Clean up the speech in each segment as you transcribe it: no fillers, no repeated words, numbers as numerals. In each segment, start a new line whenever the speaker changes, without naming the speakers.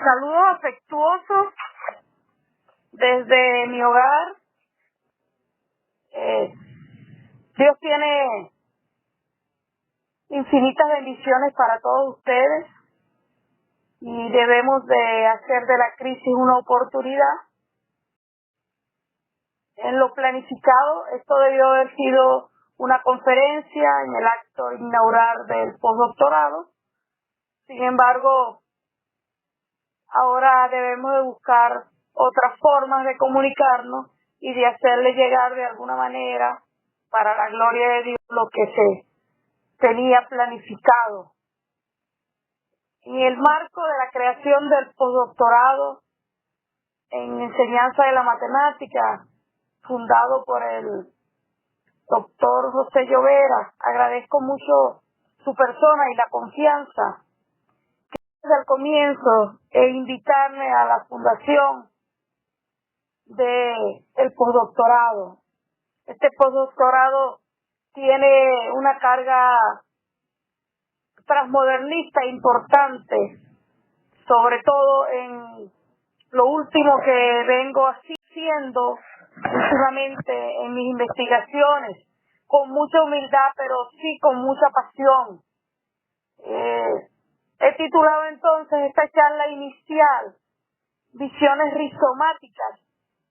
Saludos afectuosos desde mi hogar. Dios tiene infinitas bendiciones para todos ustedes y debemos de hacer de la crisis una oportunidad. En lo planificado, esto debió haber sido una conferencia en el acto inaugural del postdoctorado. Sin embargo, ahora debemos de buscar otras formas de comunicarnos y de hacerle llegar de alguna manera, para la gloria de Dios, lo que se tenía planificado. En el marco de la creación del postdoctorado en enseñanza de la matemática, fundado por el doctor José Llovera, agradezco mucho su persona y la confianza que desde el comienzo invitarme a la fundación del postdoctorado. Este postdoctorado tiene una carga transmodernista importante, sobre todo en lo último que vengo haciendo últimamente en mis investigaciones, con mucha humildad, pero sí con mucha pasión. He titulado entonces esta charla inicial Visiones rizomáticas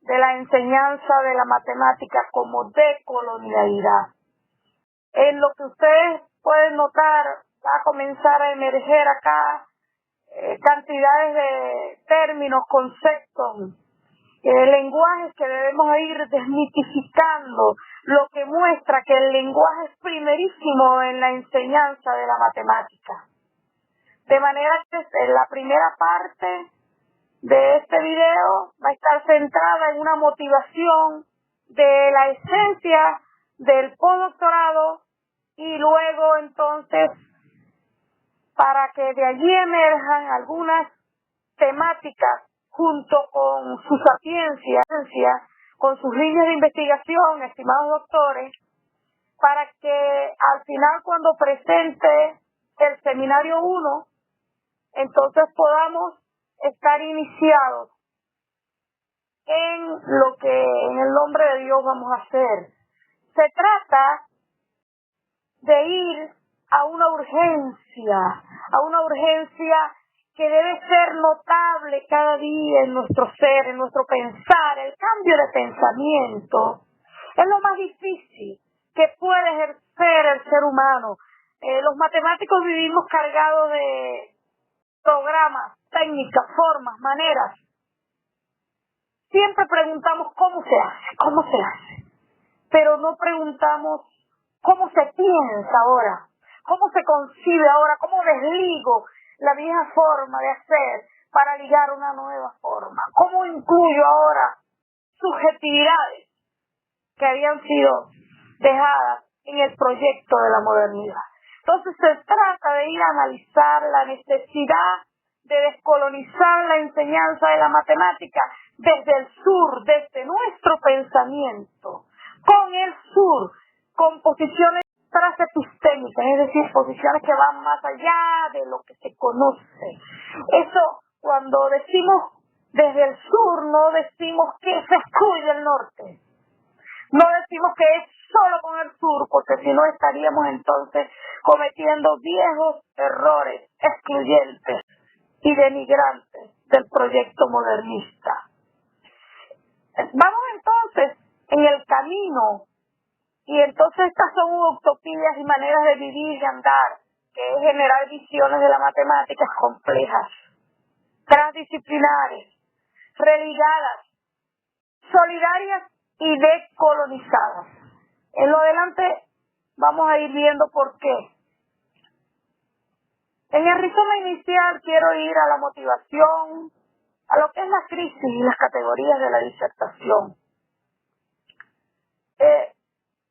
de la enseñanza de la matemática como decolonialidad. En lo que ustedes pueden notar, va a comenzar a emerger acá cantidades de términos, conceptos, lenguajes que debemos ir desmitificando, lo que muestra que el lenguaje es primerísimo en la enseñanza de la matemática. De manera que la primera parte de este video va a estar centrada en una motivación de la esencia del postdoctorado y luego entonces para que de allí emerjan algunas temáticas junto con su sapiencia, con sus líneas de investigación, estimados doctores, para que al final cuando presente el seminario 1, entonces podamos estar iniciados en lo que en el nombre de Dios vamos a hacer. Se trata de ir a una urgencia que debe ser notable cada día en nuestro ser, en nuestro pensar. El cambio de pensamiento es lo más difícil que puede ejercer el ser humano. Los matemáticos vivimos cargados de programas, técnicas, formas, maneras. Siempre preguntamos cómo se hace, pero no preguntamos cómo se piensa ahora, cómo se concibe ahora, cómo desligo la vieja forma de hacer para ligar una nueva forma, cómo incluyo ahora subjetividades que habían sido dejadas en el proyecto de la modernidad. Entonces se trata de ir a analizar la necesidad de descolonizar la enseñanza de la matemática desde el sur, desde nuestro pensamiento, con el sur, con posiciones transepistémicas, es decir, posiciones que van más allá de lo que se conoce. Eso, cuando decimos desde el sur, no decimos que se excluye el norte. No decimos que es solo con el sur, porque si no estaríamos entonces cometiendo viejos errores excluyentes y denigrantes del proyecto modernista. Vamos entonces en el camino, y entonces estas son utopías y maneras de vivir y andar, que es generar visiones de las matemáticas complejas, transdisciplinares, religadas, solidarias y decolonizadas. En lo adelante vamos a ir viendo por qué. En el rizoma inicial quiero ir a la motivación, a lo que es la crisis y las categorías de la disertación.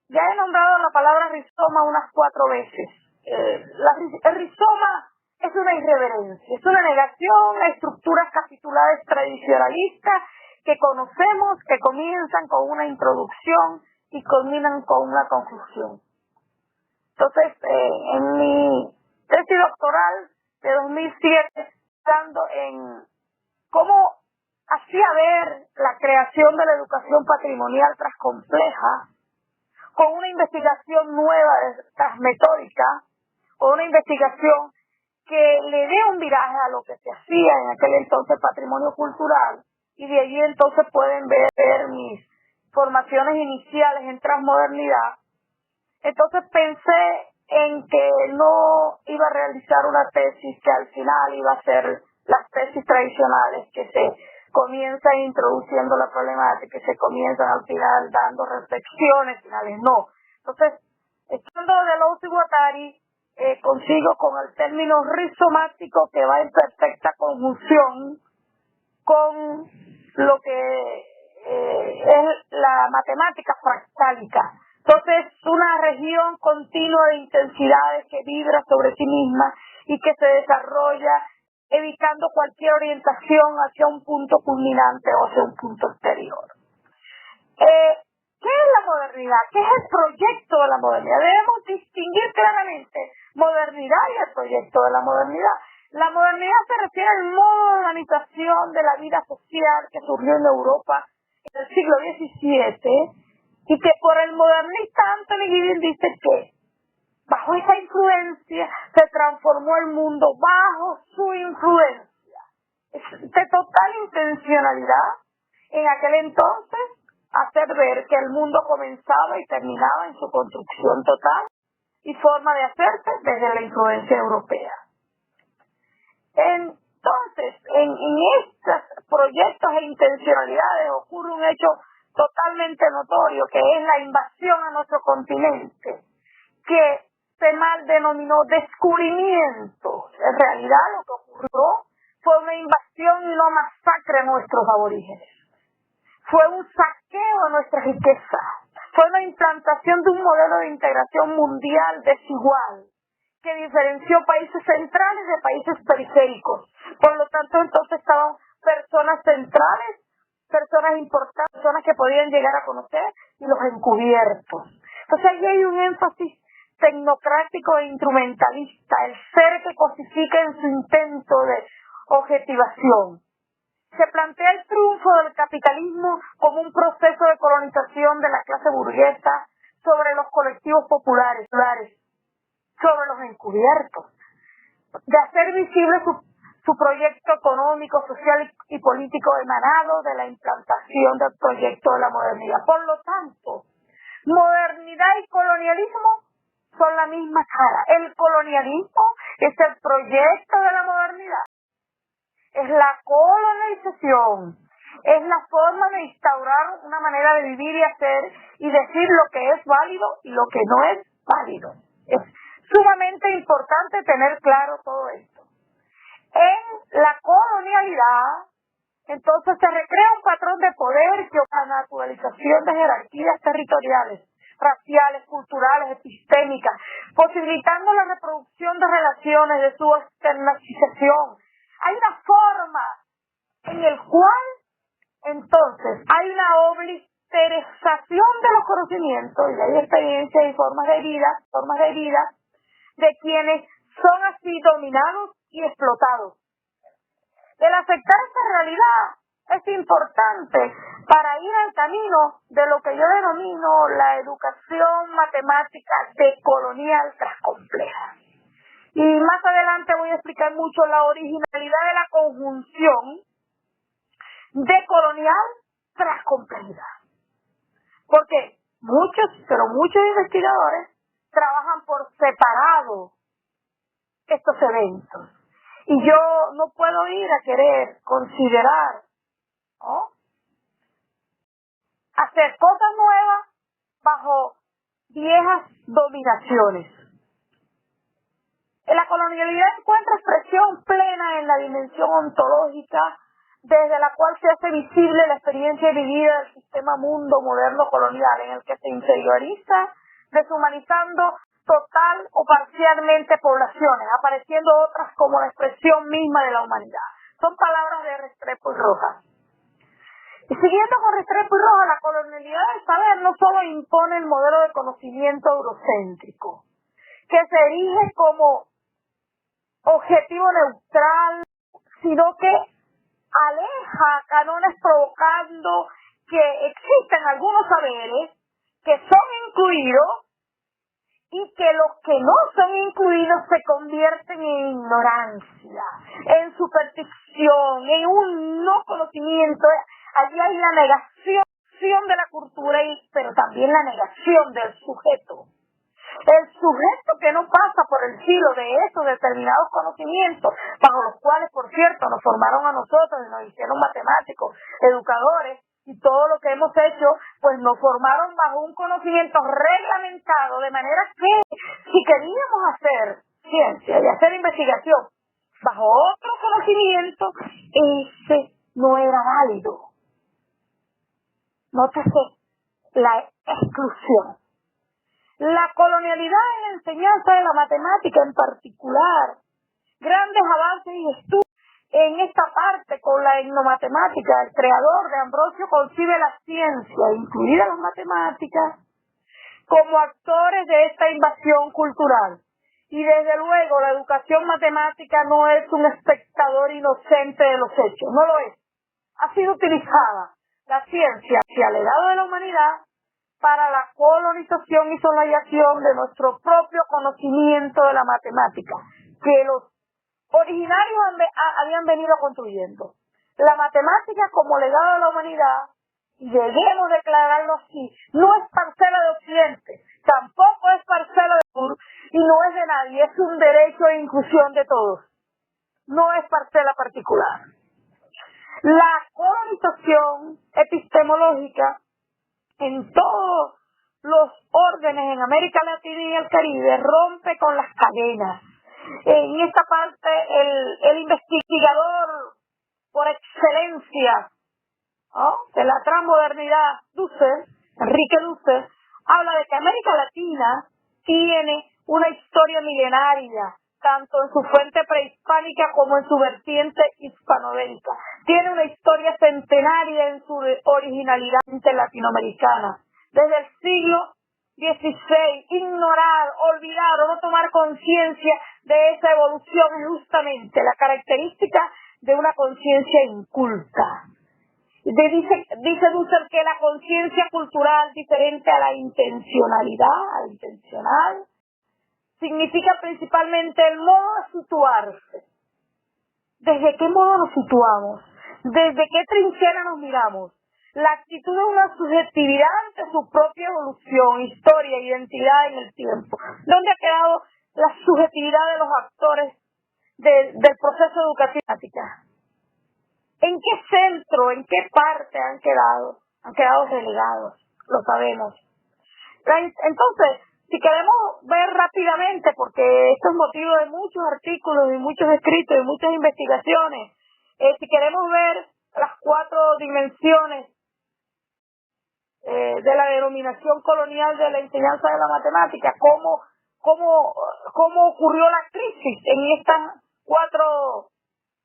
Ya he nombrado la palabra rizoma unas 4 veces. El rizoma es una irreverencia, es una negación a estructuras capitulares tradicionalistas que conocemos, que comienzan con una introducción y culminan con una conclusión. Entonces, en mi tesis doctoral de 2007, estando en parecía ver la creación de la educación patrimonial compleja, con una investigación nueva tras metódica, con una investigación que le dé un viraje a lo que se hacía en aquel entonces patrimonio cultural, y de allí entonces pueden ver mis formaciones iniciales en transmodernidad. Entonces pensé en que no iba a realizar una tesis que al final iba a ser las tesis tradicionales, que se comienzan introduciendo la problemática, que se comienzan al final dando reflexiones finales. No. Entonces, estando de Louis Guattari, consigo con el término rizomático, que va en perfecta conjunción con lo que es la matemática fractálica. Entonces, una región continua de intensidades que vibra sobre sí misma y que se desarrolla evitando cualquier orientación hacia un punto culminante o hacia un punto exterior. ¿Qué es la modernidad? ¿Qué es el proyecto de la modernidad? Debemos distinguir claramente modernidad y el proyecto de la modernidad. La modernidad se refiere al modo de organización de la vida social que surgió en Europa en el siglo XVII, y que por el modernista Anthony Giddens dice que bajo esa influencia se transformó el mundo, bajo su influencia. Es de total intencionalidad en aquel entonces hacer ver que el mundo comenzaba y terminaba en su construcción total y forma de hacerse desde la influencia europea. Entonces, en estos proyectos e intencionalidades ocurre un hecho totalmente notorio, que es la invasión a nuestro continente, que se mal denominó descubrimiento. En realidad lo que ocurrió fue una invasión y una masacre a nuestros aborígenes. Fue un saqueo de nuestra riqueza. Fue una implantación de un modelo de integración mundial desigual, que diferenció países centrales de países periféricos. Por lo tanto, entonces estaban personas centrales, personas importantes, personas que podían llegar a conocer, y los encubiertos. Entonces ahí hay un énfasis tecnocrático e instrumentalista, el ser que cosifica en su intento de objetivación. Se plantea el triunfo del capitalismo como un proceso de colonización de la clase burguesa sobre los colectivos populares, sobre los encubiertos, de hacer visible su proyecto económico, social y político emanado de la implantación del proyecto de la modernidad. Por lo tanto, modernidad y colonialismo son la misma cara. El colonialismo es el proyecto de la modernidad, es la colonización, es la forma de instaurar una manera de vivir y hacer y decir lo que es válido y lo que no es válido. Es sumamente importante tener claro todo esto. En la colonialidad, entonces se recrea un patrón de poder que la naturalización de jerarquías territoriales, raciales, culturales, epistémicas, posibilitando la reproducción de relaciones, de su externalización. Hay una forma en el cual, entonces, hay una obliterización de los conocimientos, y hay experiencias y formas de vida de quienes son así dominados y explotados. El aceptar esta realidad es importante para ir al camino de lo que yo denomino la educación matemática decolonial transcompleja. Y más adelante voy a explicar mucho la originalidad de la conjunción decolonial transcomplejidad. Porque muchos investigadores trabajan por separado estos eventos. Y yo no puedo ir a querer considerar, ¿no?, hacer cosas nuevas bajo viejas dominaciones. La colonialidad encuentra expresión plena en la dimensión ontológica, desde la cual se hace visible la experiencia vivida del sistema mundo moderno colonial, en el que se inferioriza, deshumanizando total o parcialmente poblaciones, apareciendo otras como la expresión misma de la humanidad. Son palabras de Restrepo y Rojas. Y siguiendo con Restrepo y Rojas, la colonialidad del saber no solo impone el modelo de conocimiento eurocéntrico, que se erige como objetivo neutral, sino que aleja cánones provocando que existen algunos saberes que son incluidos y que los que no son incluidos se convierten en ignorancia, en superstición, en un no conocimiento. Allí hay la negación de la cultura, pero también la negación del sujeto. El sujeto que no pasa por el filo de esos determinados conocimientos, bajo los cuales, por cierto, nos formaron a nosotros y nos hicieron matemáticos, educadores, y todo lo que hemos hecho, pues nos formaron bajo un conocimiento reglamentado, de manera que si queríamos hacer ciencia y hacer investigación bajo otro conocimiento, ese no era válido. Nótese la exclusión. La colonialidad en la enseñanza de la matemática en particular, grandes avances y estudios en esta parte con la etnomatemática. El creador de Ambrosio concibe la ciencia, incluidas las matemáticas, como actores de esta invasión cultural. Y desde luego la educación matemática no es un espectador inocente de los hechos, no lo es. Ha sido utilizada la ciencia hacia el legado de la humanidad para la colonización y soslayación de nuestro propio conocimiento de la matemática, que los originarios habían venido construyendo. La matemática como legado de la humanidad, y debemos declararlo así, no es parcela de Occidente, tampoco es parcela de Sur, y no es de nadie, es un derecho e inclusión de todos. No es parcela particular. La colonización epistemológica en todos los órdenes en América Latina y el Caribe rompe con las cadenas. En esta parte, el investigador por excelencia, ¿no?, de la transmodernidad, Enrique Dussel, habla de que América Latina tiene una historia milenaria, tanto en su fuente prehispánica como en su vertiente hispanoamérica. Tiene una historia centenaria en su originalidad latinoamericana. Desde el siglo XVI, ignorar, olvidar o no tomar conciencia de esa evolución es justamente la característica de una conciencia inculta. Dice Dussel que la conciencia cultural, diferente a la intencional, significa principalmente el modo de situarse. ¿Desde qué modo nos situamos? ¿Desde qué trinchera nos miramos? La actitud de una subjetividad ante su propia evolución, historia, identidad en el tiempo. ¿Dónde ha quedado la subjetividad de los actores del proceso educativo? ¿En qué centro, en qué parte han quedado? Han quedado relegados, lo sabemos. Entonces, si queremos ver rápidamente, porque esto es motivo de muchos artículos y muchos escritos y muchas investigaciones, si queremos ver las 4 dimensiones de la denominación colonial de la enseñanza de la matemática, cómo ocurrió la crisis en estas 4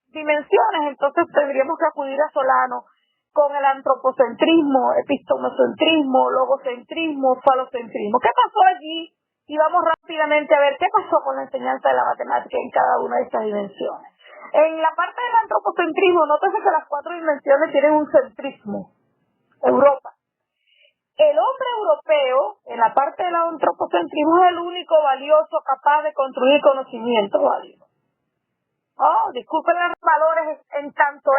dimensiones, entonces tendríamos que acudir a Solano con el antropocentrismo, epistemocentrismo, logocentrismo, falocentrismo. ¿Qué pasó allí? Y vamos rápidamente a ver qué pasó con la enseñanza de la matemática en cada una de estas dimensiones. En la parte del antropocentrismo, nótese que las 4 dimensiones tienen un centrismo. Europa. El hombre europeo, en la parte del antropocentrismo, es el único valioso capaz de construir conocimiento válido. Disculpen los valores en tanto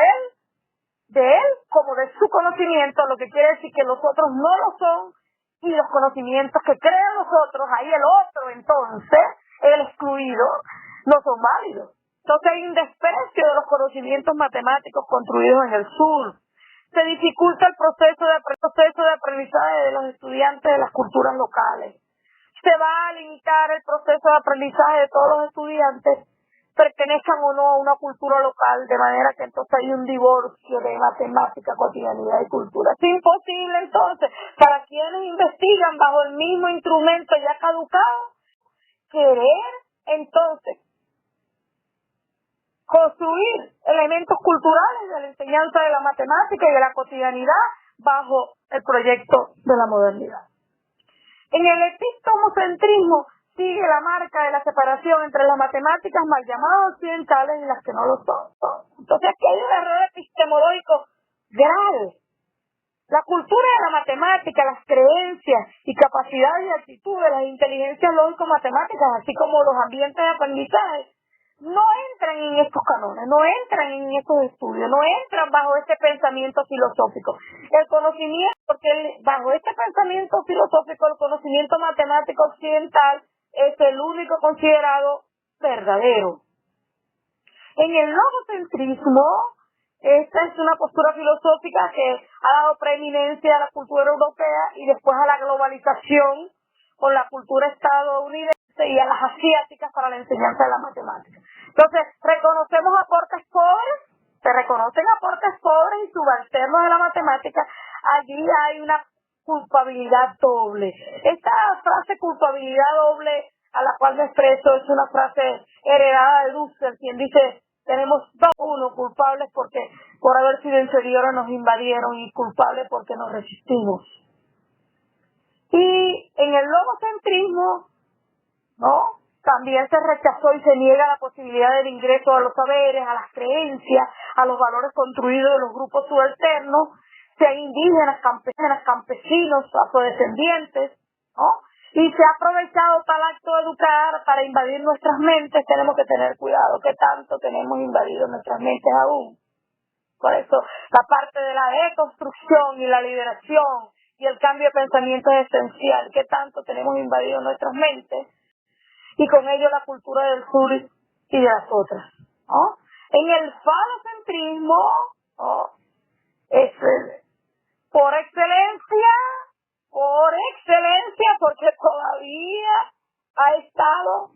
de él como de su conocimiento, lo que quiere decir que los otros no lo son, y los conocimientos que crean los otros, ahí el otro entonces, el excluido, no son válidos. Entonces hay un desprecio de los conocimientos matemáticos construidos en el sur. Se dificulta el proceso de aprendizaje de los estudiantes de las culturas locales. Se va a limitar el proceso de aprendizaje de todos los estudiantes, pertenezcan o no a una cultura local, de manera que entonces hay un divorcio de matemática, cotidianidad y cultura. Es imposible entonces para quienes investigan bajo el mismo instrumento ya caducado, querer entonces construir elementos culturales de la enseñanza de la matemática y de la cotidianidad bajo el proyecto de la modernidad. En el epistemocentrismo sigue la marca de la separación entre las matemáticas mal llamadas occidentales y las que no lo son. Entonces aquí hay un error epistemológico epistemológico grave. La cultura de la matemática, las creencias y capacidades y actitudes, las inteligencias lógico-matemáticas, así como los ambientes de aprendizaje, no entran en estos canones, no entran en estos estudios, no entran bajo este pensamiento filosófico. El conocimiento, porque bajo este pensamiento filosófico, el conocimiento matemático occidental es el único considerado verdadero. En el logocentrismo, esta es una postura filosófica que ha dado preeminencia a la cultura europea y después a la globalización con la cultura estadounidense y a las asiáticas para la enseñanza de la matemática. Entonces, reconocemos aportes pobres, se reconocen aportes pobres y subalternos de la matemática. Allí hay una culpabilidad doble. Esta frase culpabilidad doble a la cual me expreso es una frase heredada de Dussel, quien dice: tenemos uno, culpables porque por haber sido inferiores nos invadieron y culpables porque nos resistimos. Y en el logocentrismo, ¿no?, también se rechazó y se niega la posibilidad del ingreso a los saberes, a las creencias, a los valores construidos de los grupos subalternos, sean indígenas, campesinos, afrodescendientes, ¿no? Y se ha aprovechado tal acto de educar para invadir nuestras mentes. Tenemos que tener cuidado, que tanto tenemos invadido nuestras mentes aún. Por eso, la parte de la deconstrucción y la liberación y el cambio de pensamiento es esencial, que tanto tenemos invadido nuestras mentes, y con ello la cultura del sur y de las otras, ¿no? En el falocentrismo, ¿no?, es por excelencia, porque todavía ha estado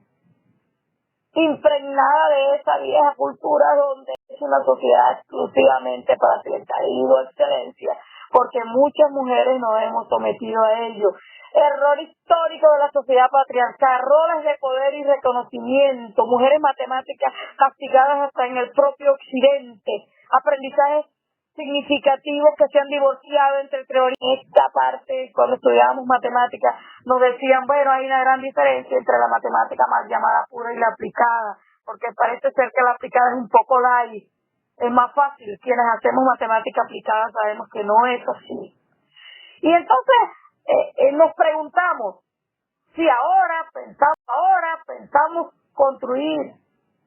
impregnada de esa vieja cultura donde es una sociedad exclusivamente patriarcal. Y digo excelencia porque muchas mujeres nos hemos sometido a ello. Error histórico de la sociedad patriarcal, roles de poder y reconocimiento, mujeres matemáticas castigadas hasta en el propio occidente, aprendizajes significativos que se han divorciado entre teoría y esta parte. Cuando estudiábamos matemáticas nos decían, bueno, hay una gran diferencia entre la matemática mal llamada pura y la aplicada, porque parece ser que la aplicada es un poco light, es más fácil. Quienes hacemos matemática aplicada sabemos que no es así. Y entonces nos preguntamos si ahora pensamos construir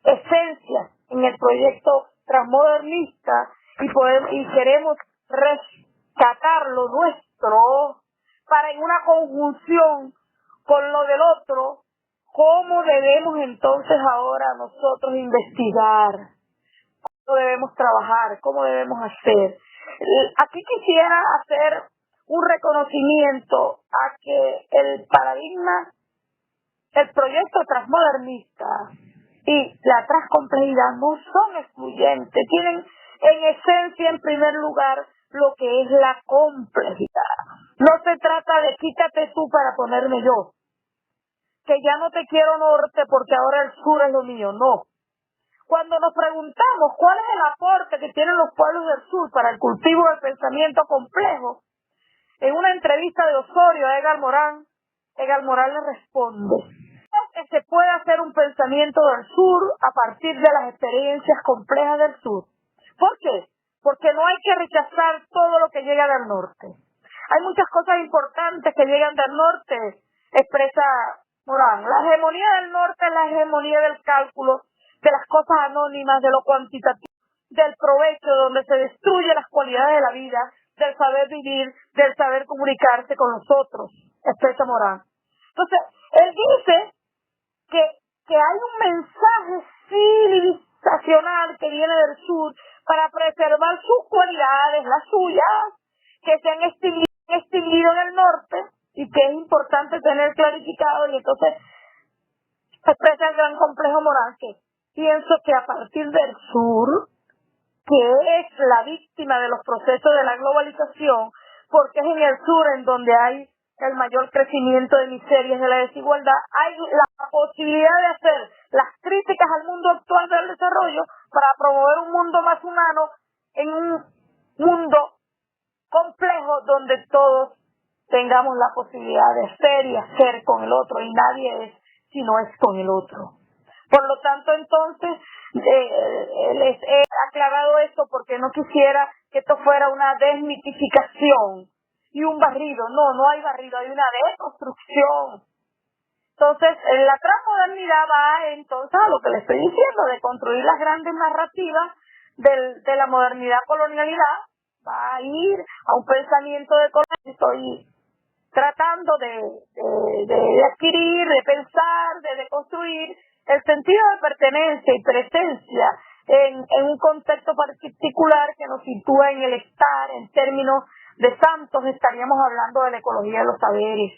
esencias en el proyecto transmodernista y queremos rescatar lo nuestro para en una conjunción con lo del otro. ¿Cómo debemos entonces ahora nosotros investigar? ¿Cómo debemos trabajar? ¿Cómo debemos hacer? Aquí quisiera hacer un reconocimiento a que el paradigma, el proyecto transmodernista y la transcomplejidad no son excluyentes, tienen en esencia, en primer lugar, lo que es la complejidad. No se trata de quítate tú para ponerme yo, que ya no te quiero norte porque ahora el sur es lo mío, no. Cuando nos preguntamos cuál es el aporte que tienen los pueblos del sur para el cultivo del pensamiento complejo, en una entrevista de Osorio a Edgar Morán le responde que se puede hacer un pensamiento del sur a partir de las experiencias complejas del sur. ¿Por qué? Porque no hay que rechazar todo lo que llega del norte. Hay muchas cosas importantes que llegan del norte, expresa Morán. La hegemonía del norte es la hegemonía del cálculo, de las cosas anónimas, de lo cuantitativo, del provecho, donde se destruyen las cualidades de la vida, del saber vivir, del saber comunicarse con los otros, expresa Morán. Entonces, él dice que hay un mensaje civilizacional que viene del sur para preservar sus cualidades, las suyas, que se han extinguido en el norte y que es importante tener clarificado. Y entonces expresa el gran complejo Morán, que pienso que a partir del sur, que es la víctima de los procesos de la globalización, porque es en el sur en donde hay el mayor crecimiento de miserias, de la desigualdad, hay la posibilidad de hacer las críticas al mundo actual del desarrollo para promover un mundo más humano en un mundo complejo donde todos tengamos la posibilidad de ser y hacer con el otro, y nadie es si no es con el otro. Por lo tanto, entonces, les he aclarado esto porque no quisiera que esto fuera una desmitificación y un barrido. No, no hay barrido, hay una deconstrucción. Entonces, la transmodernidad va entonces a lo que le estoy diciendo, de construir las grandes narrativas de la modernidad colonialidad, va a ir a un pensamiento de colonialismo. Estoy tratando de adquirir, de pensar, de construir el sentido de pertenencia y presencia en un contexto particular que nos sitúa en el estar. En términos de santos estaríamos hablando de la ecología de los saberes.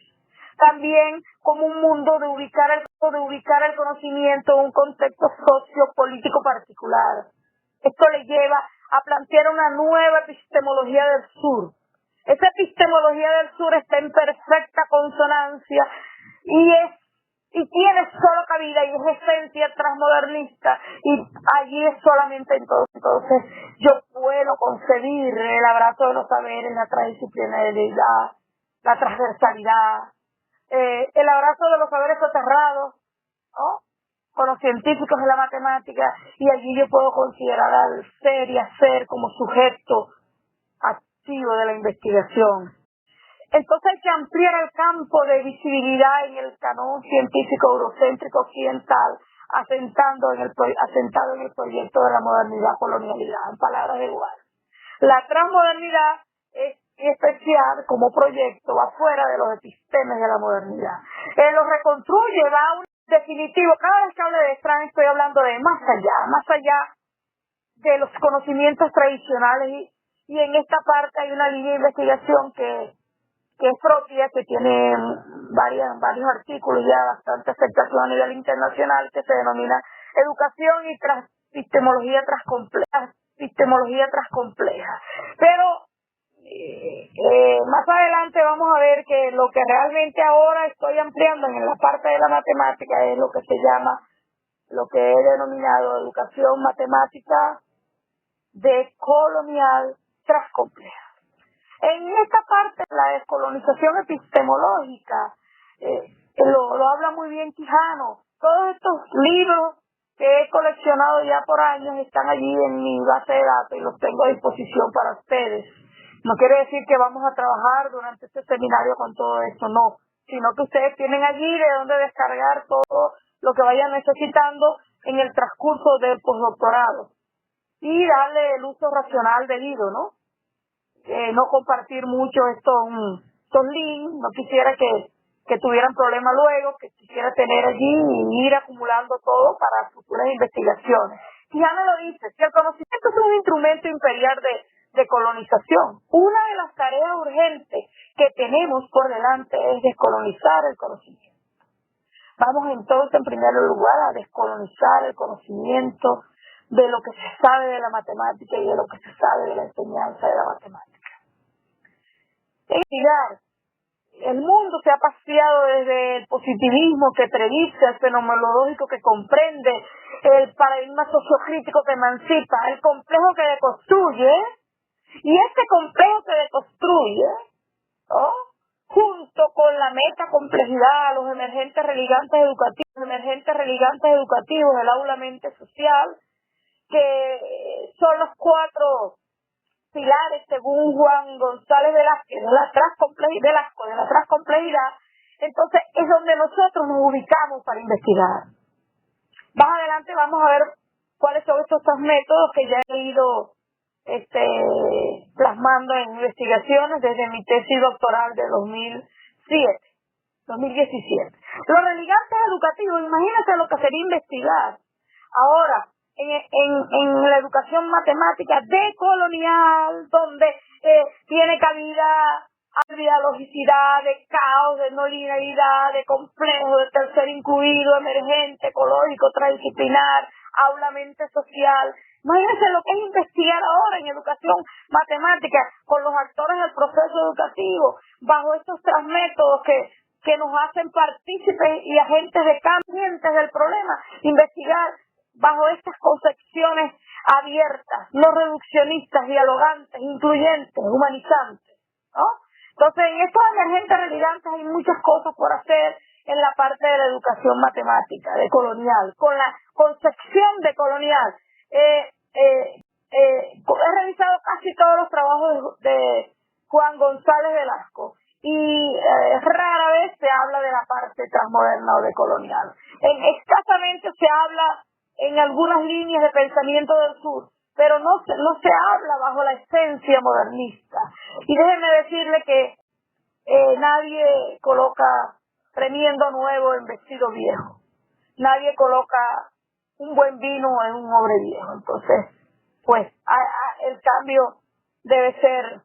También como un mundo de ubicar el conocimiento en un contexto sociopolítico particular. Esto le lleva a plantear una nueva epistemología del sur. Esa epistemología del sur está en perfecta consonancia y tiene solo cabida y es esencia transmodernista, y allí es solamente entonces yo puedo concebir el abrazo de los saberes, la transdisciplinariedad, la transversalidad, el abrazo de los saberes soterrados, ¿no?, con los científicos de la matemática, y allí yo puedo considerar al ser y hacer como sujeto activo de la investigación. Entonces hay que ampliar el campo de visibilidad en el canon científico eurocéntrico occidental, asentado en el proyecto de la modernidad colonialidad, en palabras de igual. La transmodernidad es especial como proyecto, va fuera de los epistemes de la modernidad. Lo reconstruye, va a un definitivo. Cada vez que hablo de Strand estoy hablando de más allá de los conocimientos tradicionales, y en esta parte hay una línea de investigación que es propia, que tiene varios artículos, ya bastante aceptación a nivel internacional, que se denomina Educación y Epistemología Transcompleja. Pero más adelante vamos a ver que lo que realmente ahora estoy ampliando en la parte de la matemática es lo que se llama, lo que he denominado educación matemática decolonial transcompleja. En esta parte, la descolonización epistemológica, lo habla muy bien Quijano. Todos estos libros que he coleccionado ya por años están allí en mi base de datos y los tengo a disposición para ustedes. No quiere decir que vamos a trabajar durante este seminario con todo esto, no, sino que ustedes tienen allí de donde descargar todo lo que vayan necesitando en el transcurso del postdoctorado y darle el uso racional debido, ¿no? No compartir mucho estos links, no quisiera que tuvieran problemas luego, que quisiera tener allí y ir acumulando todo para futuras investigaciones. Quijano lo dice, que el conocimiento es un instrumento imperial de colonización. Una de las tareas urgentes que tenemos por delante es descolonizar el conocimiento. Vamos entonces, en primer lugar, a descolonizar el conocimiento de lo que se sabe de la matemática y de lo que se sabe de la enseñanza de la matemática. El mundo se ha paseado desde el positivismo que predice, el fenomenológico que comprende, el paradigma sociocrítico que emancipa, el complejo que deconstruye, y este complejo que deconstruye, ¿no?, junto con la metacomplejidad, los emergentes religantes educativos, el aula mente social, que son los 4 pilares, según Juan González Velázquez, de la transcomplejidad. Entonces es donde nosotros nos ubicamos para investigar. Más adelante vamos a ver cuáles son estos 3 métodos que ya he ido plasmando en investigaciones desde mi tesis doctoral de 2017. Los religantes educativos, imagínate lo que sería investigar ahora en la educación matemática decolonial, donde tiene cabida logicidad, de caos, de no linealidad, de complejo, de tercer incluido, emergente, ecológico, transdisciplinar, aula mente social. Imagínense lo que es investigar ahora en educación matemática con los actores del proceso educativo, bajo estos 3 métodos que nos hacen partícipes y agentes de cambio del problema, investigar bajo estas concepciones abiertas, no reduccionistas, dialogantes, incluyentes, humanizantes, ¿no? Entonces, en estos emergentes religantes hay muchas cosas por hacer, en la parte de la educación matemática, de colonial, con la concepción de colonial. He revisado casi todos los trabajos de Juan González Velasco y rara vez se habla de la parte transmoderna o de colonial. Escasamente se habla en algunas líneas de pensamiento del sur, pero no se habla bajo la esencia modernista. Y déjenme decirle que nadie coloca remiendo nuevo en vestido viejo. Nadie coloca un buen vino en un obre viejo. Entonces, pues, el cambio debe ser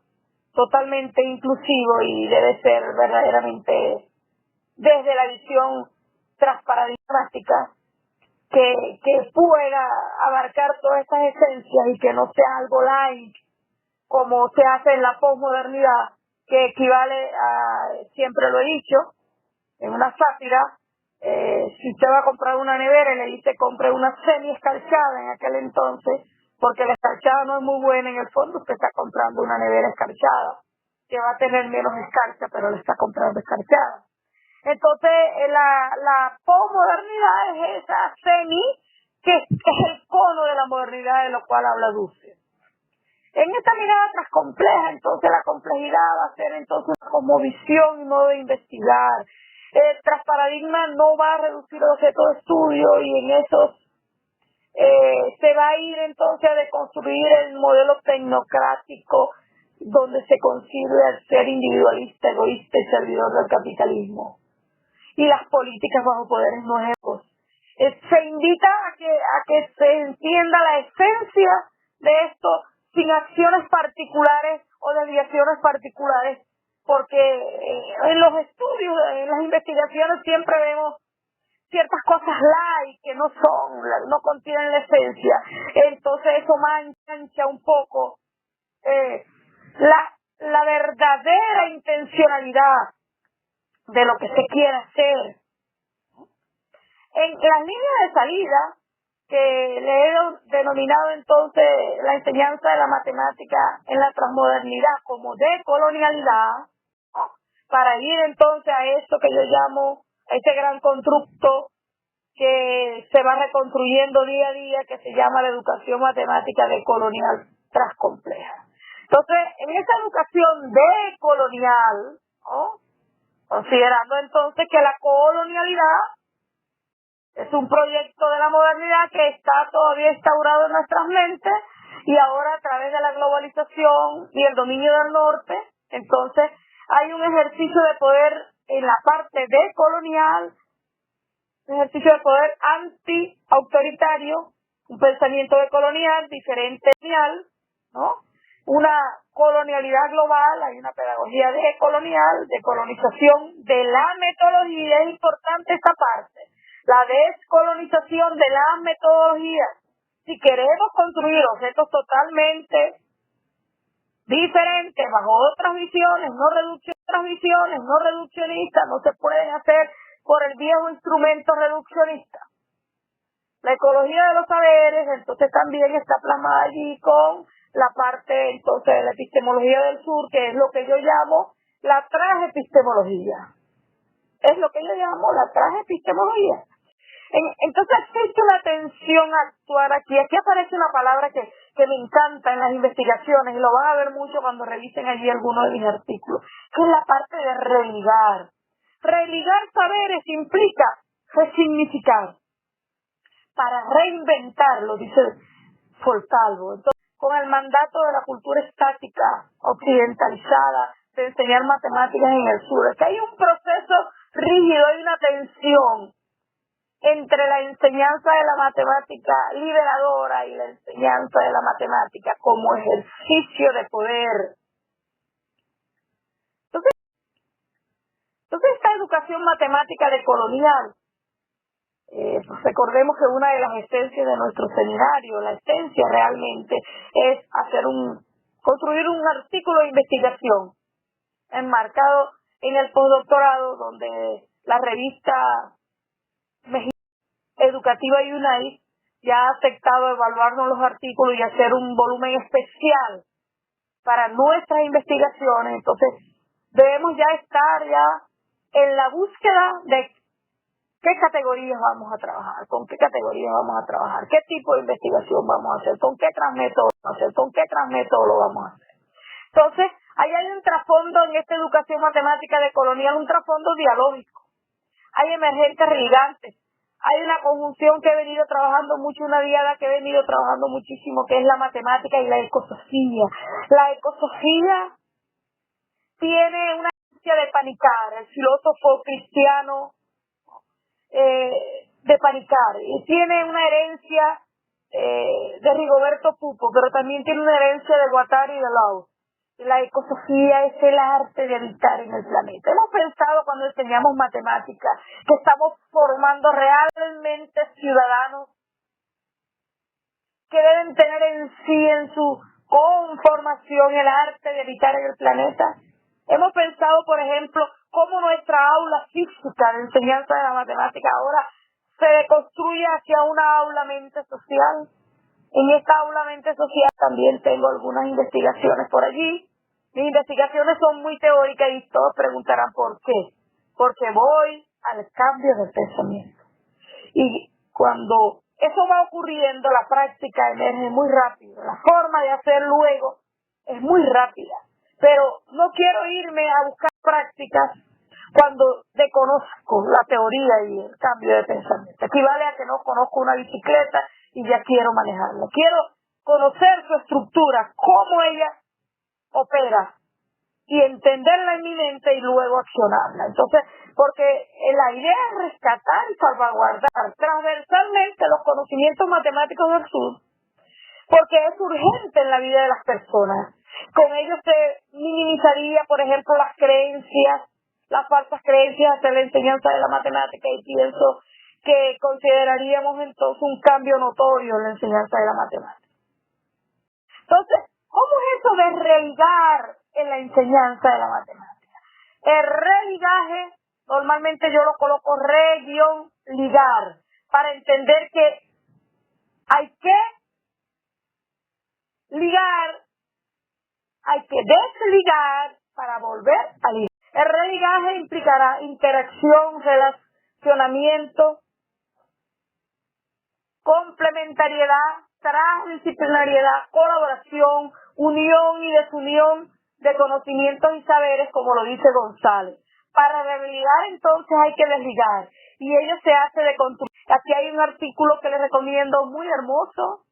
totalmente inclusivo y debe ser verdaderamente desde la visión transparadigmática que pueda abarcar todas estas esencias y que no sea algo light como se hace en la posmodernidad, que equivale a, siempre lo he dicho, en una sátira, si usted va a comprar una nevera y le dice compre una semi escarchada en aquel entonces, porque la escarchada no es muy buena en el fondo, usted está comprando una nevera escarchada, que va a tener menos escarcha, pero le está comprando escarchada. Entonces, la posmodernidad es esa semi que es el cono de la modernidad de lo cual habla Dussel. En esta mirada compleja, entonces la complejidad va a ser entonces como visión y modo de investigar. El transparadigma no va a reducir el objeto de estudio y en eso se va a ir entonces a deconstruir el modelo tecnocrático donde se concibe el ser individualista, egoísta y servidor del capitalismo y las políticas bajo poderes nuevos. Se invita a que se entienda la esencia de esto sin acciones particulares o desviaciones particulares, porque en los estudios, en las investigaciones siempre vemos ciertas cosas light que no contienen la esencia. Entonces eso mancha un poco la verdadera intencionalidad de lo que se quiere hacer. En las líneas de salida, que le he denominado entonces la enseñanza de la matemática en la transmodernidad como decolonialidad, para ir entonces a esto que yo llamo, a este gran constructo que se va reconstruyendo día a día, que se llama la educación matemática decolonial transcompleja. Entonces, en esa educación decolonial, considerando entonces que la colonialidad es un proyecto de la modernidad que está todavía instaurado en nuestras mentes y ahora a través de la globalización y el dominio del norte, entonces hay un ejercicio de poder en la parte decolonial, un ejercicio de poder anti-autoritario, un pensamiento decolonial diferente, ¿no? Una colonialidad global, hay una pedagogía decolonial, de colonización de la metodología, es importante esta parte. La descolonización de las metodologías. Si queremos construir objetos totalmente diferentes, bajo otras visiones, no reduccionistas, no se pueden hacer por el viejo instrumento reduccionista. La ecología de los saberes, entonces también está plasmada allí con la parte, entonces, de la epistemología del sur, que es lo que yo llamo la transepistemología. Es lo que yo llamo la transepistemología. Entonces existe una tensión a actuar aquí. Aquí aparece una palabra que me encanta en las investigaciones y lo van a ver mucho cuando revisen allí algunos de mis artículos, que es la parte de religar. Religar saberes implica resignificar, para reinventarlo, dice Foltalvo. Entonces, con el mandato de la cultura estática occidentalizada de enseñar matemáticas en el sur, es que hay un proceso rígido, hay una tensión entre la enseñanza de la matemática liberadora y la enseñanza de la matemática como ejercicio de poder. Entonces esta educación matemática decolonial, pues recordemos que una de las esencias de nuestro seminario, la esencia realmente es construir un artículo de investigación enmarcado en el postdoctorado, donde la revista educativa UNAID ya ha aceptado evaluarnos los artículos y hacer un volumen especial para nuestras investigaciones. Entonces debemos ya estar en la búsqueda de qué categorías vamos a trabajar, con qué categorías vamos a trabajar, qué tipo de investigación vamos a hacer, con qué transmétodo vamos a hacer, con qué transmétodo lo vamos a hacer. Entonces, ahí hay un trasfondo en esta educación matemática de colonial, un trasfondo dialógico. Hay emergentes religantes. Hay una conjunción que he venido trabajando mucho, una diada que he venido trabajando muchísimo, que es la matemática y la ecosofía. La ecosofía tiene una herencia de Panikkar, el filósofo cristiano de Panikkar, y tiene una herencia de Rigoberto Pupo, pero también tiene una herencia de Guattari y de Laus. La ecosofía es el arte de habitar en el planeta. Hemos pensado cuando enseñamos matemáticas que estamos formando realmente ciudadanos que deben tener en sí, en su conformación, el arte de habitar en el planeta. Hemos pensado, por ejemplo, cómo nuestra aula física de enseñanza de la matemática ahora se construye hacia una aula mente social. En esta aula mente social también tengo algunas investigaciones por allí. Mis investigaciones son muy teóricas y todos preguntarán por qué. Porque voy al cambio de pensamiento. Y cuando eso va ocurriendo, la práctica emerge muy rápido. La forma de hacer luego es muy rápida. Pero no quiero irme a buscar prácticas cuando desconozco la teoría y el cambio de pensamiento. Equivale a que no conozco una bicicleta y ya quiero manejarla. Quiero conocer su estructura, cómo ella opera y entenderla en mi mente y luego accionarla. Entonces, porque la idea es rescatar y salvaguardar transversalmente los conocimientos matemáticos del sur, porque es urgente en la vida de las personas. Con ello se minimizaría, por ejemplo, las creencias, las falsas creencias hacia la enseñanza de la matemática, y pienso que consideraríamos entonces un cambio notorio en la enseñanza de la matemática. Entonces, ¿cómo es eso de religar en la enseñanza de la matemática? El religaje, normalmente yo lo coloco re-ligar, para entender que hay que ligar, hay que desligar para volver a ligar. El religaje implicará interacción, relacionamiento, complementariedad, transdisciplinariedad, colaboración, unión y desunión de conocimientos y saberes, como lo dice González. Para religar entonces hay que desligar, y ello se hace de construir. Aquí hay un artículo que les recomiendo muy hermoso,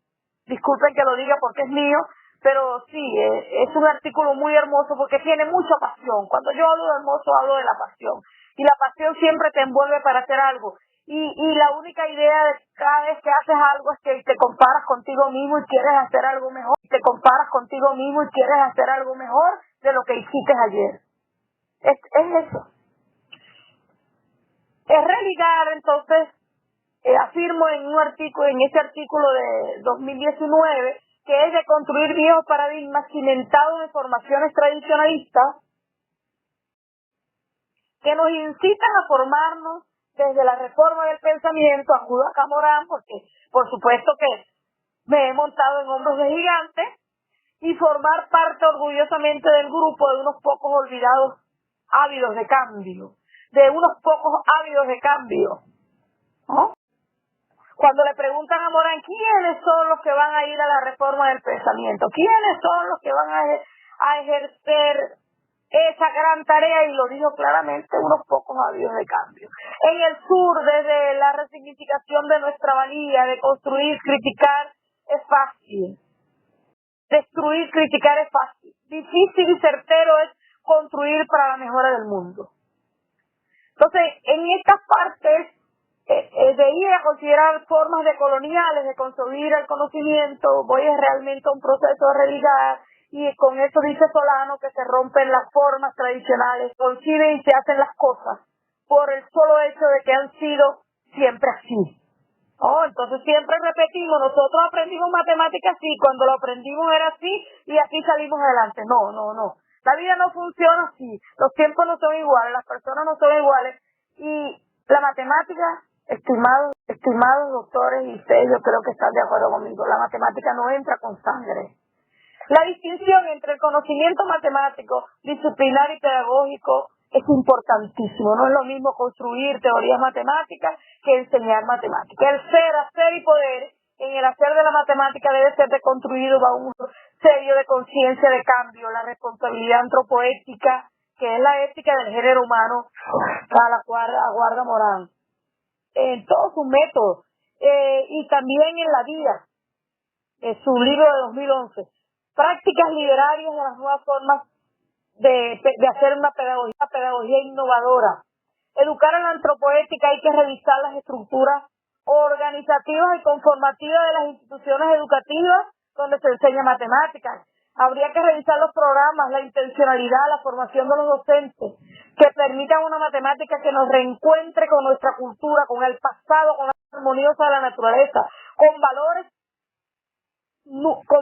disculpen que lo diga porque es mío, pero sí, es un artículo muy hermoso porque tiene mucha pasión. Cuando yo hablo de hermoso, hablo de la pasión. Y la pasión siempre te envuelve para hacer algo. Y la única idea de cada vez que haces algo es que te comparas contigo mismo y quieres hacer algo mejor. Te comparas contigo mismo y quieres hacer algo mejor de lo que hiciste ayer. Es eso. Es religar, entonces, afirmo en un artículo, en ese artículo de 2019, que es de construir viejos paradigmas cimentados en formaciones tradicionalistas que nos incitan a formarnos desde la reforma del pensamiento. Acudo a Camorán porque, por supuesto que me he montado en hombros de gigantes, y formar parte orgullosamente del grupo de unos pocos olvidados ávidos de cambio, de unos pocos ávidos de cambio, ¿no? Cuando le preguntan a Morán, ¿quiénes son los que van a ir a la reforma del pensamiento? ¿Quiénes son los que van a ejercer esa gran tarea? Y lo dijo claramente, unos pocos ávidos de cambio. En el sur, desde la resignificación de nuestra valía, de construir, criticar, es fácil. Destruir, criticar es fácil. Difícil y certero es construir para la mejora del mundo. Entonces, en estas partes, de ir a considerar formas decoloniales de construir el conocimiento, voy realmente a un proceso de religar, y con eso dice Solano que se rompen las formas tradicionales, conciben y se hacen las cosas por el solo hecho de que han sido siempre así. Oh, entonces siempre repetimos, nosotros aprendimos matemáticas así, cuando lo aprendimos era así y así salimos adelante. No. La vida no funciona así, los tiempos no son iguales, las personas no son iguales, y la matemática, estimados doctores, y ustedes yo creo que están de acuerdo conmigo, la matemática no entra con sangre. La distinción entre el conocimiento matemático, disciplinar y pedagógico es importantísimo. No es lo mismo construir teorías matemáticas que enseñar matemáticas. El ser, hacer y poder en el hacer de la matemática debe ser reconstruido bajo un sello de conciencia de cambio, la responsabilidad antropoética, que es la ética del género humano, a la cual aguarda Morán en todos sus métodos, y también en la vida, su libro de 2011, prácticas literarias de las nuevas formas de hacer una pedagogía innovadora. Educar en la antropoética hay que revisar las estructuras organizativas y conformativas de las instituciones educativas donde se enseña matemáticas. Habría que revisar los programas, la intencionalidad, la formación de los docentes, que permitan una matemática que nos reencuentre con nuestra cultura, con el pasado, con la armoniosa de la naturaleza, con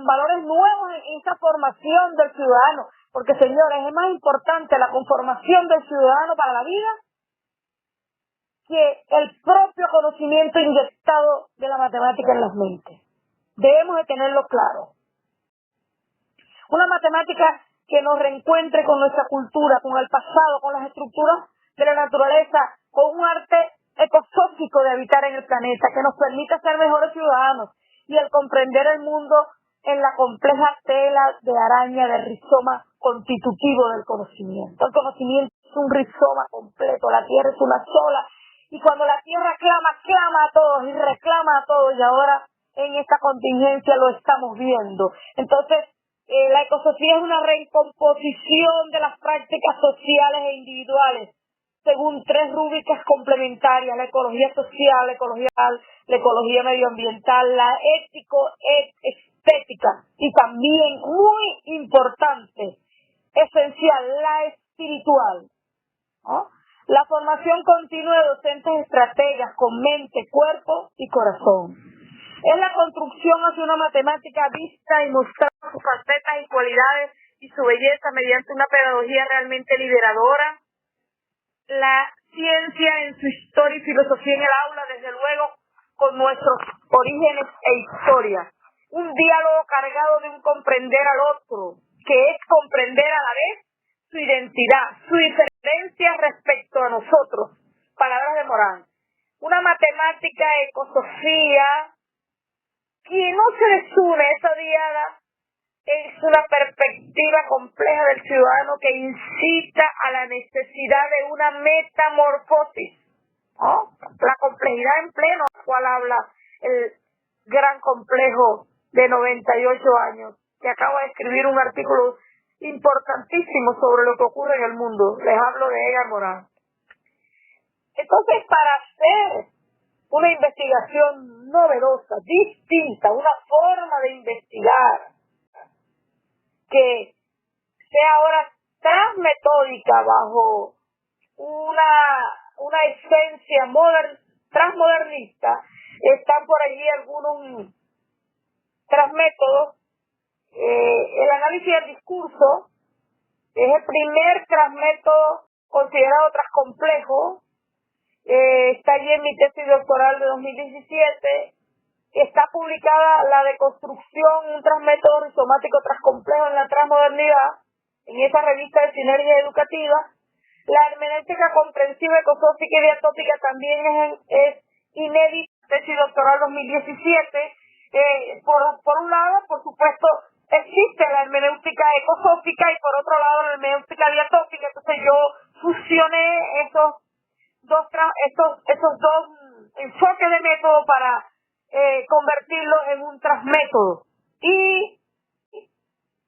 valores nuevos en esa formación del ciudadano. Porque, señores, es más importante la conformación del ciudadano para la vida que el propio conocimiento inyectado de la matemática en las mentes. Debemos de tenerlo claro. Una matemática que nos reencuentre con nuestra cultura, con el pasado, con las estructuras de la naturaleza, con un arte ecosófico de habitar en el planeta, que nos permita ser mejores ciudadanos y el comprender el mundo en la compleja tela de araña del rizoma constitutivo del conocimiento. El conocimiento es un rizoma completo, la Tierra es una sola, y cuando la Tierra clama a todos y reclama a todos, y ahora en esta contingencia lo estamos viendo. Entonces, la ecosofía es una recomposición de las prácticas sociales e individuales según tres rúbricas complementarias: la ecología social, la ecología medioambiental, la ético-estética, y también, muy importante, esencial, la espiritual, ¿no? La formación continua de docentes estrategas con mente, cuerpo y corazón. Es la construcción hacia una matemática vista y mostrando sus facetas y cualidades y su belleza mediante una pedagogía realmente liberadora. La ciencia en su historia y filosofía en el aula, desde luego, con nuestros orígenes e historia. Un diálogo cargado de un comprender al otro, que es comprender a la vez su identidad, su diferencia respecto a nosotros. Palabras de Morán. Una matemática ecosofía que no se desune, esa diada es una perspectiva compleja del ciudadano que incita a la necesidad de una metamorfosis, ¿no? La complejidad en pleno, a la cual habla el gran complejo de 98 años, que acaba de escribir un artículo importantísimo sobre lo que ocurre en el mundo. Les hablo de Edgar Morán. Entonces, para hacer una investigación novedosa, distinta, una forma de investigar que sea ahora transmetódica bajo una esencia transmodernista, están por allí algunos transmétodos. El análisis del discurso es el primer transmétodo considerado transcomplejo. Está allí en mi tesis doctoral de 2017. Está publicada la deconstrucción, un transmétodo rizomático transcomplejo en la transmodernidad, en esa revista de Sinergia Educativa. La hermenéutica comprensiva, ecosófica y diatópica también es inédita, tesis doctoral 2017. Por un lado, por supuesto, existe la hermenéutica ecosófica y por otro lado la hermenéutica diatópica. Entonces yo fusioné esos dos enfoques de método para convertirlo en un transmétodo. Y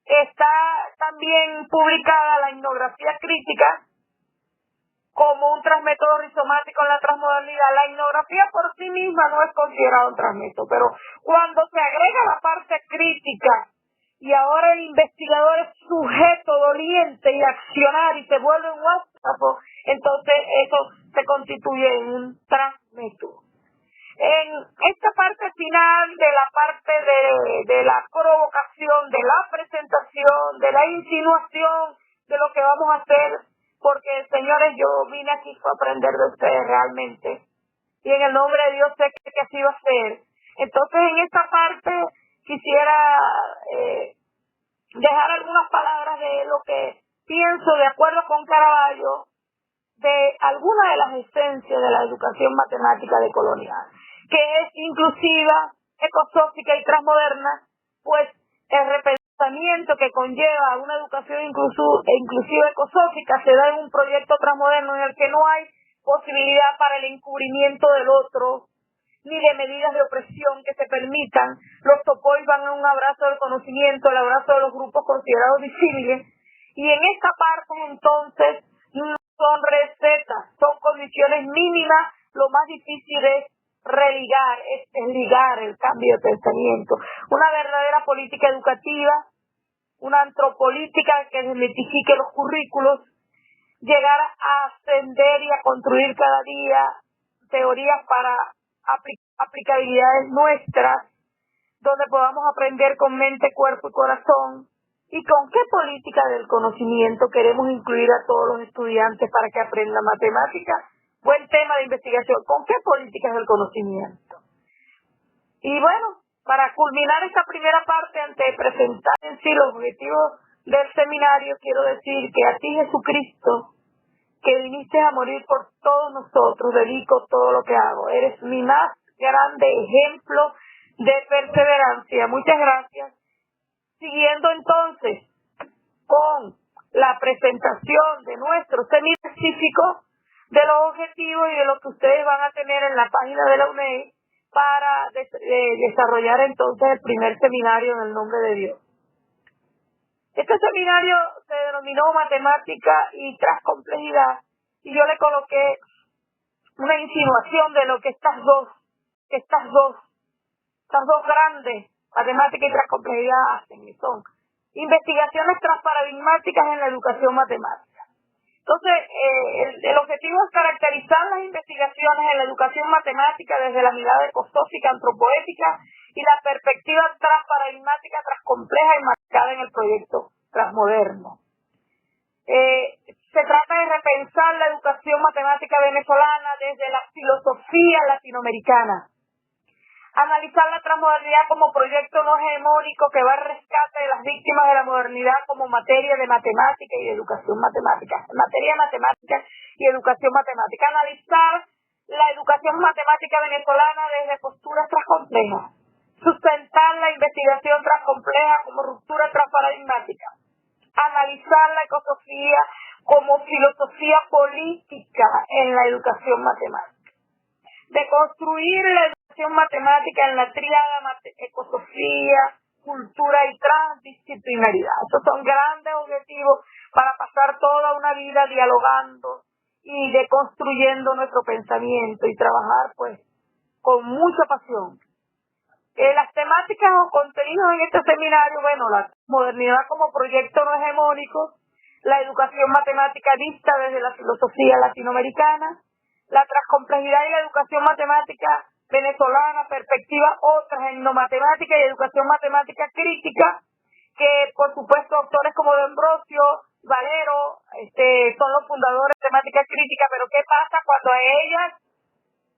está también publicada la etnografía crítica como un transmétodo rizomático en la transmodernidad. La etnografía por sí misma no es considerada un transmétodo, pero cuando se agrega la parte crítica y ahora el investigador es sujeto doliente y accionar y se vuelve un óptimo, entonces eso se constituye en un transmétodo. En esta parte final de la parte de la provocación, de la presentación, de la insinuación de lo que vamos a hacer, porque, señores, yo vine aquí a aprender de ustedes realmente, y en el nombre de Dios sé que así va a ser. Entonces, en esta parte quisiera dejar algunas palabras de lo que pienso de acuerdo con Caravaggio de alguna de las esencias de la educación matemática decolonial, que es inclusiva, ecosófica y transmoderna, pues el repensamiento que conlleva una educación inclusiva ecosófica se da en un proyecto transmoderno en el que no hay posibilidad para el encubrimiento del otro, ni de medidas de opresión que se permitan. Los topois van a un abrazo del conocimiento, el abrazo de los grupos considerados visibles, y en esta parte entonces no son recetas, son condiciones mínimas. Lo más difícil es religar, es ligar el cambio de pensamiento. Una verdadera política educativa, una antropolítica que desmitifique los currículos, llegar a ascender y a construir cada día teorías para aplicabilidades nuestras, donde podamos aprender con mente, cuerpo y corazón. ¿Y con qué política del conocimiento queremos incluir a todos los estudiantes para que aprendan matemáticas? Buen tema de investigación. ¿Con qué políticas del conocimiento? Y bueno, para culminar esta primera parte, antes de presentar en sí los objetivos del seminario, quiero decir que a ti, Jesucristo, que viniste a morir por todos nosotros, dedico todo lo que hago. Eres mi más grande ejemplo de perseverancia. Muchas gracias. Siguiendo entonces con la presentación de nuestro seminario específico, de los objetivos y de lo que ustedes van a tener en la página de la UNED para desarrollar entonces el primer seminario en el nombre de Dios. Este seminario se denominó Matemática y Transcomplejidad, y yo le coloqué una insinuación de lo que estas dos grandes, matemática y transcomplejidad, hacen, y son investigaciones transparadigmáticas en la educación matemática. Entonces, el objetivo es caracterizar las investigaciones en la educación matemática desde la mirada ecosófica, antropoética y la perspectiva transparadigmática, transcompleja y marcada en el proyecto transmoderno. Se trata de repensar la educación matemática venezolana desde la filosofía latinoamericana. Analizar la transmodernidad como proyecto no hegemónico que va al rescate de las víctimas de la modernidad como materia de matemática y de educación matemática. Materia de matemática y educación matemática. Analizar la educación matemática venezolana desde posturas transcomplejas. Sustentar la investigación transcompleja como ruptura transparadigmática. Analizar la ecosofía como filosofía política en la educación matemática. De construir la educación matemática en la tríada ecosofía, cultura y transdisciplinaridad. Estos son grandes objetivos para pasar toda una vida dialogando y deconstruyendo nuestro pensamiento y trabajar pues con mucha pasión. Las temáticas o contenidos en este seminario, bueno, la modernidad como proyecto no hegemónico, la educación matemática vista desde la filosofía latinoamericana, la transcomplejidad y la educación matemática venezolana, perspectivas otras en no matemática y educación matemática crítica, que por supuesto autores como De Ambrosio, Valero, son los fundadores de temática crítica, pero ¿qué pasa cuando a ellas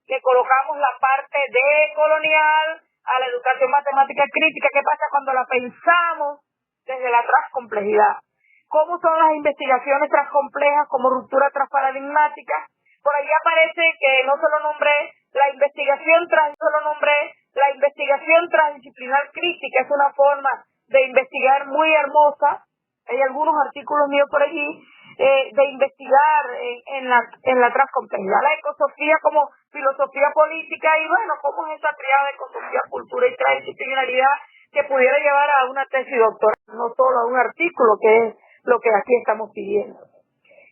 le colocamos la parte de colonial a la educación matemática crítica? ¿Qué pasa cuando la pensamos desde la transcomplejidad? ¿Cómo son las investigaciones transcomplejas como ruptura transparadigmática? Por ahí aparece que no solo nombré la investigación transdisciplinar crítica, es una forma de investigar muy hermosa. Hay algunos artículos míos por allí de investigar en la transcomplejidad, la ecosofía como filosofía política y bueno, cómo es esa triada de ecosofía, cultura y transdisciplinaridad que pudiera llevar a una tesis doctoral, no solo a un artículo, que es lo que aquí estamos pidiendo.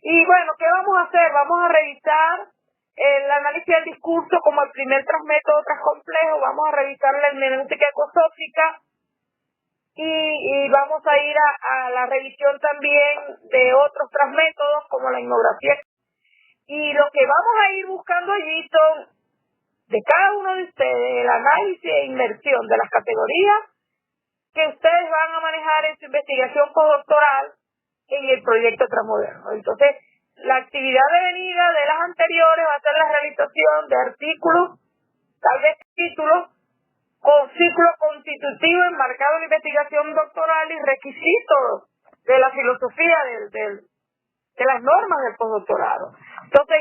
Y bueno, ¿qué vamos a hacer? Vamos a revisar el análisis del discurso como el primer transmétodo transcomplejo, vamos a revisar la hermenéutica ecosófica y vamos a ir a la revisión también de otros transmétodos como la etnografía. Y lo que vamos a ir buscando allí son de cada uno de ustedes el análisis e inmersión de las categorías que ustedes van a manejar en su investigación postdoctoral en el proyecto transmoderno. Entonces, la actividad devenida de las anteriores va a ser la realización de artículos, tal vez títulos, con ciclo constitutivo enmarcado en la investigación doctoral y requisitos de la filosofía de las normas del postdoctorado. Entonces,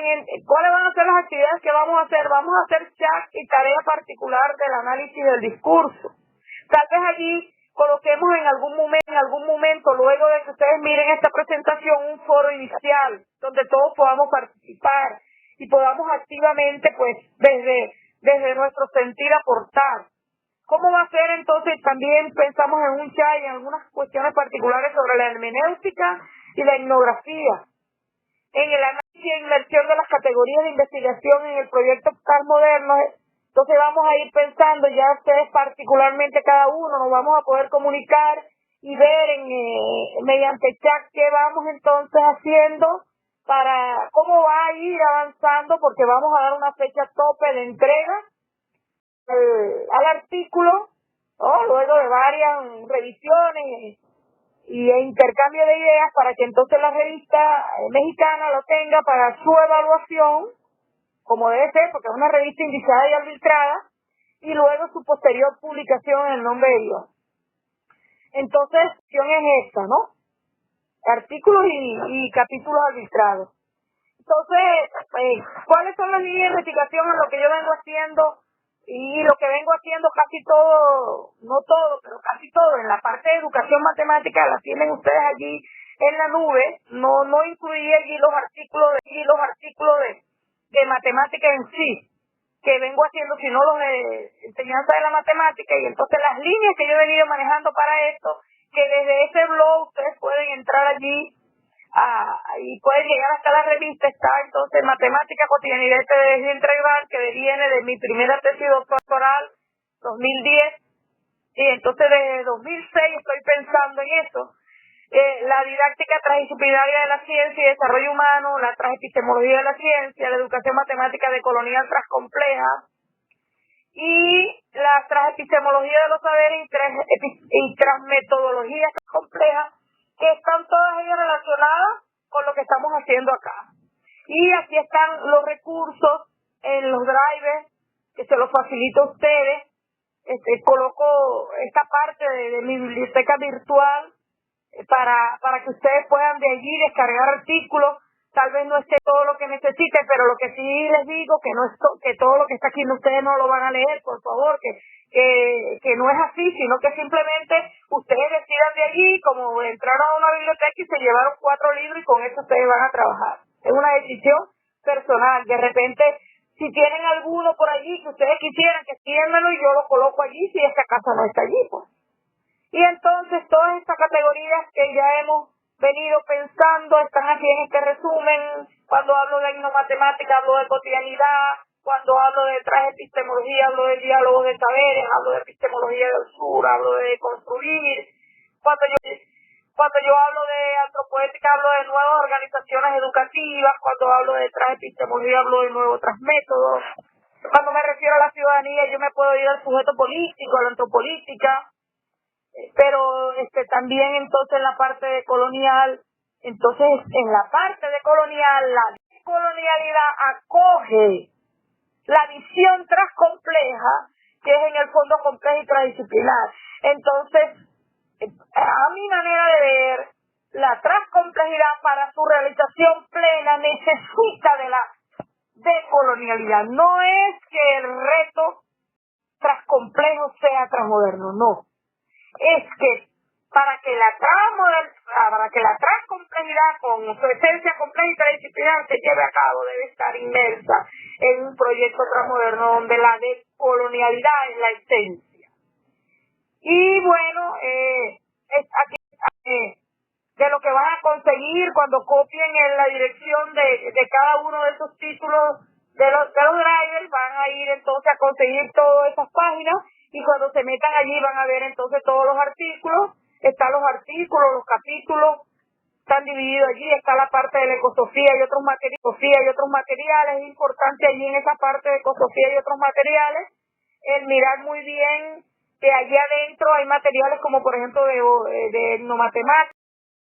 ¿cuáles van a ser las actividades que vamos a hacer? Vamos a hacer chat y tarea particular del análisis del discurso. Tal vez allí coloquemos en algún momento, luego de que ustedes miren esta presentación, un foro inicial donde todos podamos participar y podamos activamente, pues, desde nuestro sentir aportar. ¿Cómo va a ser entonces? También pensamos en un chat y en algunas cuestiones particulares sobre la hermenéutica y la etnografía. En el análisis e inmersión de las categorías de investigación en el proyecto Transmoderno, entonces vamos a ir pensando, ya ustedes particularmente cada uno, nos vamos a poder comunicar y ver mediante chat qué vamos entonces haciendo para cómo va a ir avanzando, porque vamos a dar una fecha tope de entrega al artículo, ¿no? Luego de varias revisiones y intercambio de ideas para que entonces la revista mexicana lo tenga para su evaluación, como debe ser, porque es una revista indicada y arbitrada, y luego su posterior publicación en el nombre de Dios. Entonces, la opción es esta, ¿no? Artículos y capítulos arbitrados. Entonces, ¿cuáles son las líneas de investigación en lo que yo vengo haciendo? Y lo que vengo haciendo casi todo, no todo, pero casi todo, en la parte de educación matemática la tienen ustedes allí en la nube. No incluí allí los artículos de matemática en sí, que vengo haciendo, sino los de enseñanza de la matemática. Y entonces las líneas que yo he venido manejando para esto, que desde ese blog ustedes pueden entrar allí y pueden llegar hasta la revista. Está entonces Matemática Cotidianidad de Integral, que viene de mi primera tesis doctoral 2010, y entonces desde 2006 estoy pensando en eso. La didáctica transdisciplinaria de la ciencia y desarrollo humano, la transepistemología de la ciencia, la educación matemática decolonial transcompleja y la transepistemología de los saberes y transmetodologías complejas, que están todas ellas relacionadas con lo que estamos haciendo acá. Y aquí están los recursos en los drivers, que se los facilito a ustedes. Coloco esta parte de mi biblioteca virtual para que ustedes puedan de allí descargar artículos. Tal vez no esté todo lo que necesiten, pero lo que sí les digo, que todo lo que está aquí ustedes no lo van a leer, por favor, que no es así, sino que simplemente ustedes decidan de allí, como entraron a una biblioteca y se llevaron 4 libros y con eso ustedes van a trabajar. Es una decisión personal. De repente, si tienen alguno por allí que ustedes quisieran, que escríbanmelo y yo lo coloco allí si esta casa no está allí, pues. Y entonces todas estas categorías que ya hemos venido pensando están aquí en este resumen. Cuando hablo de etnomatemática hablo de cotidianidad, cuando hablo de transepistemología hablo de diálogos de saberes, hablo de epistemología del sur, hablo de construir. Cuando yo hablo de antropoética hablo de nuevas organizaciones educativas, cuando hablo de transepistemología hablo de nuevos transmétodos. Cuando me refiero a la ciudadanía yo me puedo ir al sujeto político, a la antropolítica. Pero también entonces en la parte de colonial, entonces en la parte de colonial, la colonialidad acoge la visión transcompleja, que es en el fondo compleja y transdisciplinar. Entonces, a mi manera de ver, la transcomplejidad para su realización plena necesita de la decolonialidad. No es que el reto transcomplejo sea transmoderno, no. Es que para que la transcomplejidad con su esencia compleja y transdisciplinar se lleve a cabo, debe estar inmersa en un proyecto transmoderno donde la decolonialidad es la esencia. Y bueno, aquí de lo que van a conseguir cuando copien en la dirección de cada uno de esos títulos de los drivers, van a ir entonces a conseguir todas esas páginas. Y cuando se metan allí van a ver entonces todos los artículos. Están los artículos, los capítulos, están divididos allí. Está la parte de la ecosofía y otros materiales. Es importante allí en esa parte de ecosofía y otros materiales el mirar muy bien que allí adentro hay materiales como por ejemplo de etnomatemática,